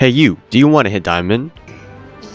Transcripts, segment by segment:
Hey you, do you want to hit diamond?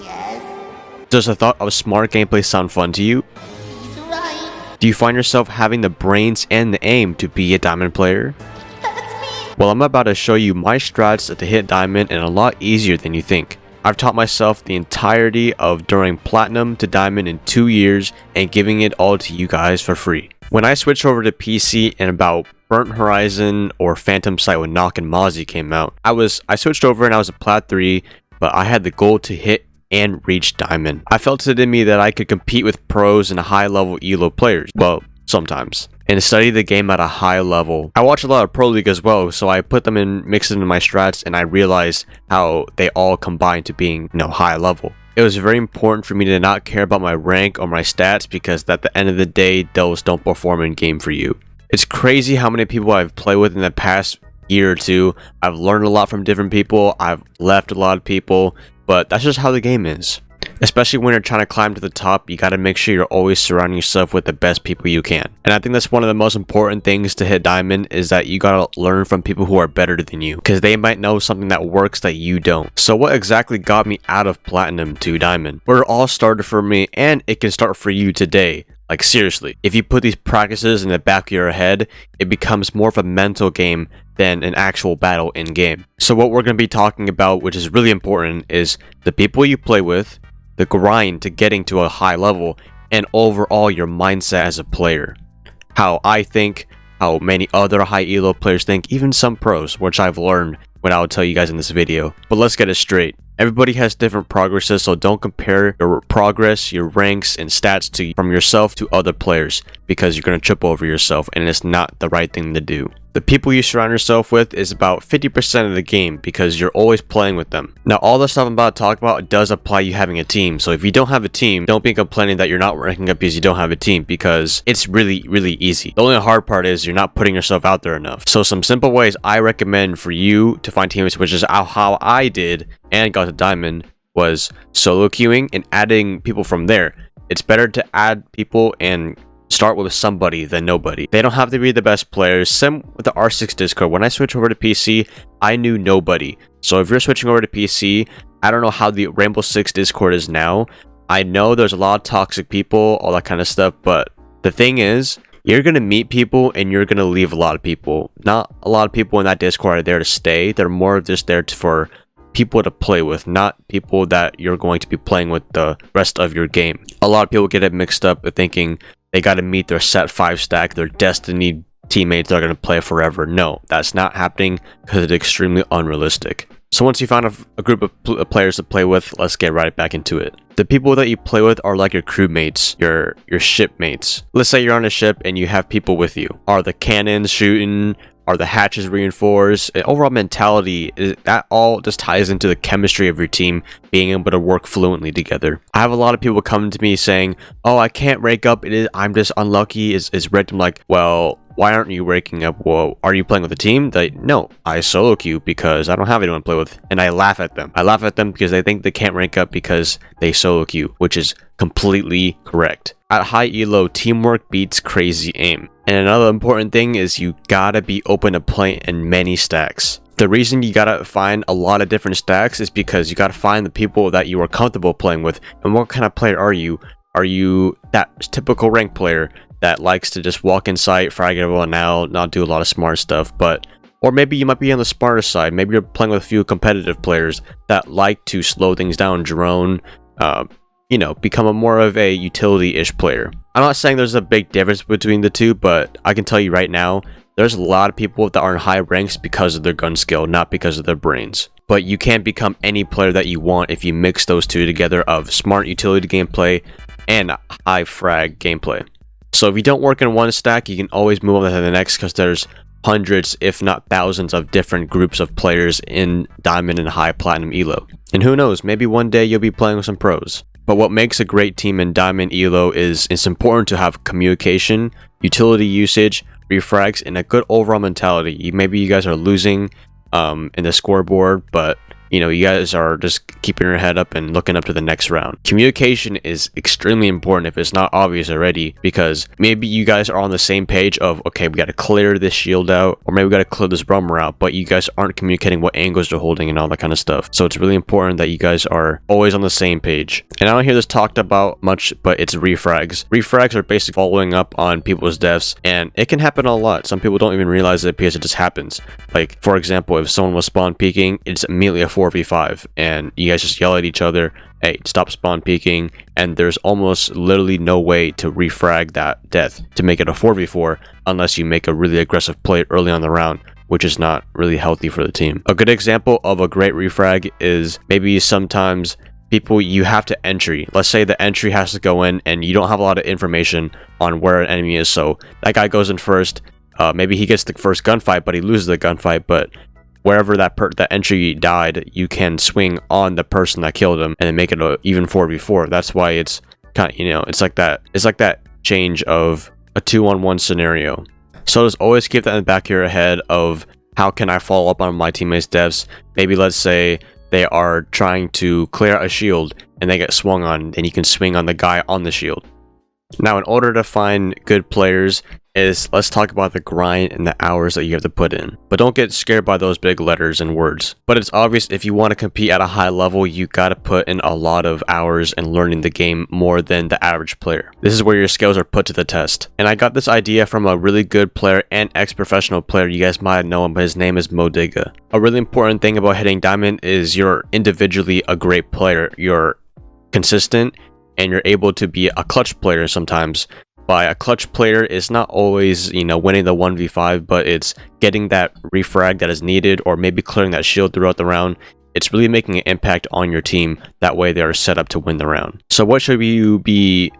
Yes, Does the thought of smart gameplay sound fun to you? he's right. Do you find yourself having the brains and the aim to be a diamond player? That's me. Well, I'm about to show you my strats to hit diamond and a lot easier than you think. I've taught myself the entirety of during platinum to diamond in 2 years and giving it all to you guys for free. When I switched over to PC and about Burnt Horizon or Phantom Sight when Knock and Mozzie came out, I switched over and I was a Plat 3, but I had the goal to hit and reach diamond. I felt it in me that I could compete with pros and high level ELO players. Well, sometimes. And study the game at a high level. I watch a lot of Pro League as well, so I put them in, mixed into my strats, and I realized how they all combine to being, high level. It was very important for me to not care about my rank or my stats because at the end of the day, those don't perform in game for you. It's crazy how many people I've played with in the past year or two. I've learned a lot from different people. I've left a lot of people, but that's just how the game is. Especially when you're trying to climb to the top, you gotta make sure you're always surrounding yourself with the best people you can. And I think that's one of the most important things to hit diamond is that you gotta learn from people who are better than you, because they might know something that works that you don't. So what exactly got me out of platinum to diamond? Where it all started for me, and it can start for you today. Like seriously, if you put these practices in the back of your head, it becomes more of a mental game than an actual battle in game. So what we're going to be talking about, which is really important, is the people you play with, the grind to getting to a high level, and overall your mindset as a player. How I think, how many other high elo players think, even some pros, which I've learned what I'll tell you guys in this video. But let's get it straight. Everybody has different progresses, so don't compare your progress, your ranks, and stats from yourself to other players because you're going to trip over yourself and it's not the right thing to do. The people you surround yourself with is about 50% of the game because you're always playing with them. Now, all the stuff I'm about to talk about does apply you having a team. So if you don't have a team, don't be complaining that you're not ranking up because you don't have a team because it's really, really easy. The only hard part is you're not putting yourself out there enough. So some simple ways I recommend for you to find teammates, which is how I did and got to diamond, was solo queuing and adding people from there. It's better to add people and start with somebody than nobody. They don't have to be the best players. Same with the R6 Discord. When I switched over to PC, I knew nobody. So if you're switching over to PC, I don't know how the Rainbow Six Discord is now. I know there's a lot of toxic people, all that kind of stuff, but the thing is, you're going to meet people and you're going to leave a lot of people. Not a lot of people in that Discord are there to stay. They're more just there for people to play with, not people that you're going to be playing with the rest of your game. A lot of people get it mixed up with thinking they got to meet their set 5 stack, their destiny teammates that are going to play forever. No, that's not happening because it's extremely unrealistic. So once you find a group of players to play with, let's get right back into it. The people that you play with are like your crewmates, your shipmates. Let's say you're on a ship and you have people with you. Are the cannons shooting? Are the hatches reinforced? And overall mentality, that all just ties into the chemistry of your team being able to work fluently together. I have a lot of people coming to me saying, oh, I can't rank up, I'm just unlucky, is rigged. I'm like, well, why aren't you ranking up? Well, are you playing with a team? No, I solo queue because I don't have anyone to play with, and I laugh at them. I laugh at them because they think they can't rank up because they solo queue, which is completely correct. At high elo, teamwork beats crazy aim. And another important thing is you gotta be open to play in many stacks. The reason you gotta find a lot of different stacks is because you gotta find the people that you are comfortable playing with. And what kind of player are you? Are you that typical rank player that likes to just walk in sight, frag everyone out, not do a lot of smart stuff? Or maybe you might be on the smarter side. Maybe you're playing with a few competitive players that like to slow things down, drone, become more of a utility-ish player. I'm not saying there's a big difference between the two, but I can tell you right now, there's a lot of people that are in high ranks because of their gun skill, not because of their brains. But you can't become any player that you want if you mix those two together of smart utility gameplay and high frag gameplay. So if you don't work in one stack, you can always move on to the next because there's hundreds, if not thousands, of different groups of players in Diamond and High Platinum Elo. And who knows, maybe one day you'll be playing with some pros. But what makes a great team in Diamond Elo is it's important to have communication, utility usage, refrags, and a good overall mentality. Maybe you guys are losing in the scoreboard, but you guys are just keeping your head up and looking up to the next round. Communication is extremely important if it's not obvious already, because maybe you guys are on the same page of, okay, we got to clear this shield out, or maybe we got to clear this roamer out, but you guys aren't communicating what angles they're holding and all that kind of stuff. So it's really important that you guys are always on the same page. And I don't hear this talked about much, but it's refrags. Refrags are basically following up on people's deaths, and it can happen a lot. Some people don't even realize it because it just happens. Like, for example, if someone was spawn peeking, it's immediately a 4v5, and you guys just yell at each other, hey, stop spawn peeking, and there's almost literally no way to refrag that death to make it a 4v4 unless you make a really aggressive play early on the round, which is not really healthy for the team. A good example of a great refrag is maybe sometimes people, you have to entry. Let's say the entry has to go in and you don't have a lot of information on where an enemy is, so that guy goes in first. Maybe he gets the first gunfight, but he loses the gunfight, but wherever that entry died, you can swing on the person that killed him and then make it a even 4v4. That's why it's kind of, it's like that change of a 2-on-1 scenario. So just always keep that in the back of your head of, how can I follow up on my teammates' deaths? Maybe let's say they are trying to clear a shield and they get swung on, then you can swing on the guy on the shield. Now, in order to find good players, let's talk about the grind and the hours that you have to put in. But don't get scared by those big letters and words. But it's obvious, if you want to compete at a high level, you gotta put in a lot of hours and learning the game more than the average player. This is where your skills are put to the test. And I got this idea from a really good player and ex-professional player. You guys might know him, but his name is Modiga. A really important thing about hitting diamond is you're individually a great player. You're consistent, and you're able to be a clutch player sometimes. By a clutch player, it's not always, winning the 1v5, but it's getting that refrag that is needed, or maybe clearing that shield throughout the round. It's really making an impact on your team. That way they are set up to win the round. So what should you be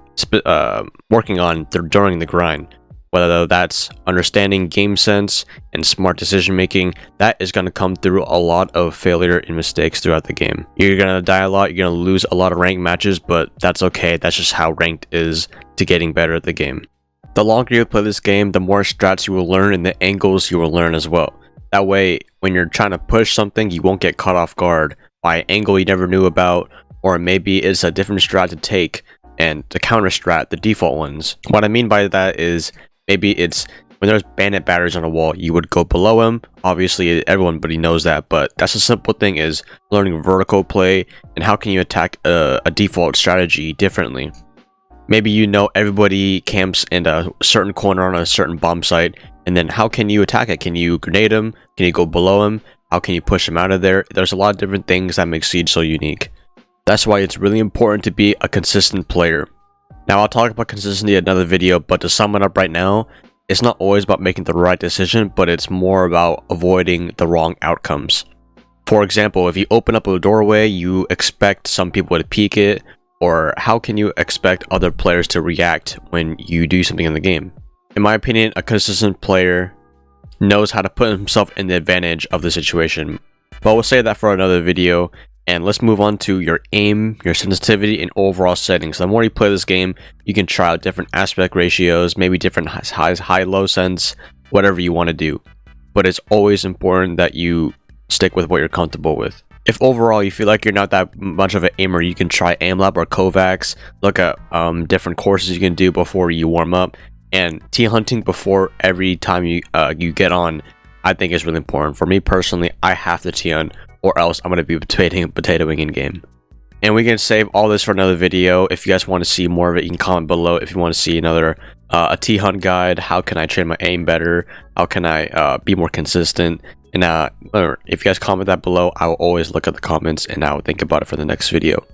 working on during the grind? Whether that's understanding game sense and smart decision making, that is going to come through a lot of failure and mistakes throughout the game. You're going to die a lot, you're going to lose a lot of ranked matches, but that's okay. That's just how ranked is to getting better at the game. The longer you play this game, the more strats you will learn and the angles you will learn as well. That way, when you're trying to push something, you won't get caught off guard by an angle you never knew about, or maybe it's a different strat to take and to counter strat the default ones. What I mean by that is, maybe it's when there's bandit batteries on a wall, you would go below him. Obviously, everybody knows that, but that's a simple thing, is learning vertical play and how can you attack a default strategy differently. Maybe everybody camps in a certain corner on a certain bomb site, and then how can you attack it? Can you grenade him? Can you go below him? How can you push him out of there? There's a lot of different things that make Siege so unique. That's why it's really important to be a consistent player. Now, I'll talk about consistency in another video, but to sum it up right now, it's not always about making the right decision, but it's more about avoiding the wrong outcomes. For example, if you open up a doorway, you expect some people to peek it, or how can you expect other players to react when you do something in the game? In my opinion, a consistent player knows how to put himself in the advantage of the situation. But we'll save that for another video. And let's move on to your aim, your sensitivity, and overall settings. The more you play this game, you can try out different aspect ratios, maybe different high-low sense, whatever you want to do. But it's always important that you stick with what you're comfortable with. If overall you feel like you're not that much of an aimer, you can try AimLab or Kovacs. Look at different courses you can do before you warm up. And T-hunting before every time you get on, I think is really important. For me personally, I have to T-hunt, or else I'm going to be potatoing in game. And we can save all this for another video. If you guys want to see more of it, you can comment below. If you want to see another a T-hunt guide, how can I train my aim better? How can I be more consistent? And if you guys comment that below, I will always look at the comments and I will think about it for the next video.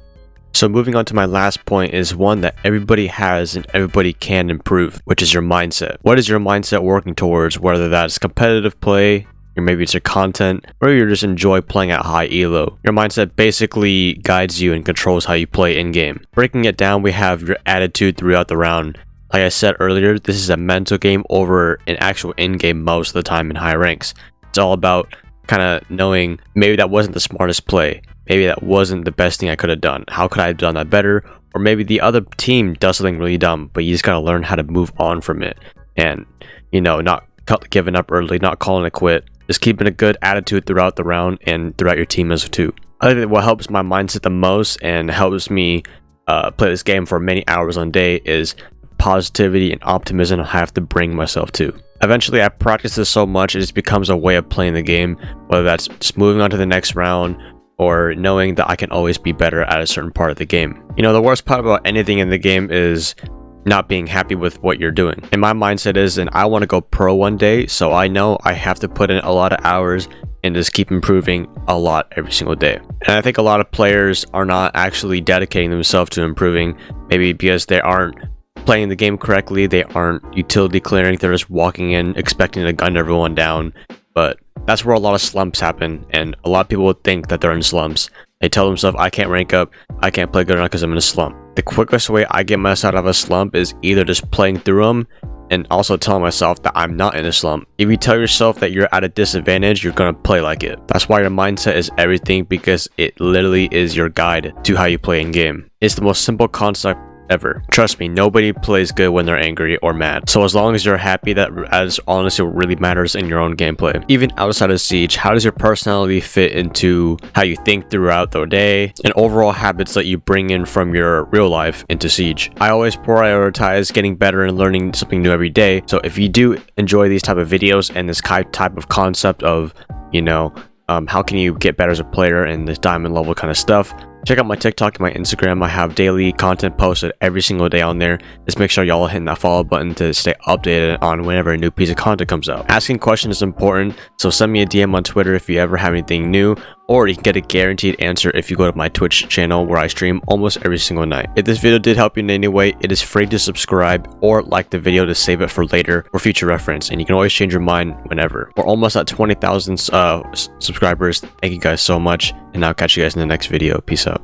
So moving on to my last point is one that everybody has and everybody can improve, which is your mindset. What is your mindset working towards? Whether that's competitive play, or maybe it's your content, or you just enjoy playing at high elo. Your mindset basically guides you and controls how you play in-game. Breaking it down, we have your attitude throughout the round. Like I said earlier, this is a mental game over an actual in-game most of the time in high ranks. It's all about kind of knowing, maybe that wasn't the smartest play. Maybe that wasn't the best thing I could have done. How could I have done that better? Or maybe the other team does something really dumb, but you just gotta learn how to move on from it. And, not giving up early, not calling it quit. Just keeping a good attitude throughout the round and throughout your team as too. I think what helps my mindset the most and helps me play this game for many hours on day is positivity and optimism I have to bring myself to. Eventually, I practice this so much it just becomes a way of playing the game, whether that's just moving on to the next round or knowing that I can always be better at a certain part of the game. You know, the worst part about anything in the game is not being happy with what you're doing. And my mindset is, and I want to go pro one day, so I know I have to put in a lot of hours and just keep improving a lot every single day. And I think a lot of players are not actually dedicating themselves to improving, maybe because they aren't playing the game correctly, they aren't utility clearing, they're just walking in expecting to gun everyone down. But that's where a lot of slumps happen, and a lot of people would think that they're in slumps. They tell themselves, I can't rank up, I can't play good enough because I'm in a slump. The quickest way I get myself out of a slump is either just playing through them and also telling myself that I'm not in a slump. If you tell yourself that you're at a disadvantage, you're gonna play like it. That's why your mindset is everything, because it literally is your guide to how you play in game. It's the most simple concept ever. Trust me, nobody plays good when they're angry or mad. So as long as you're happy, that is honestly what really matters in your own gameplay. Even outside of Siege, how does your personality fit into how you think throughout the day and overall habits that you bring in from your real life into Siege? I always prioritize getting better and learning something new every day. So if you do enjoy these type of videos and this type of concept of, you know, how can you get better as a player and this diamond level kind of stuff, check out my TikTok and my Instagram. I have daily content posted every single day on there. Just make sure y'all hit that follow button to stay updated on whenever a new piece of content comes out. Asking questions is important, so send me a DM on Twitter if you ever have anything new, or you can get a guaranteed answer if you go to my Twitch channel where I stream almost every single night. If this video did help you in any way, it is free to subscribe or like the video to save it for later or future reference, and you can always change your mind whenever. We're almost at 20,000 subscribers. Thank you guys so much, and I'll catch you guys in the next video. Peace out.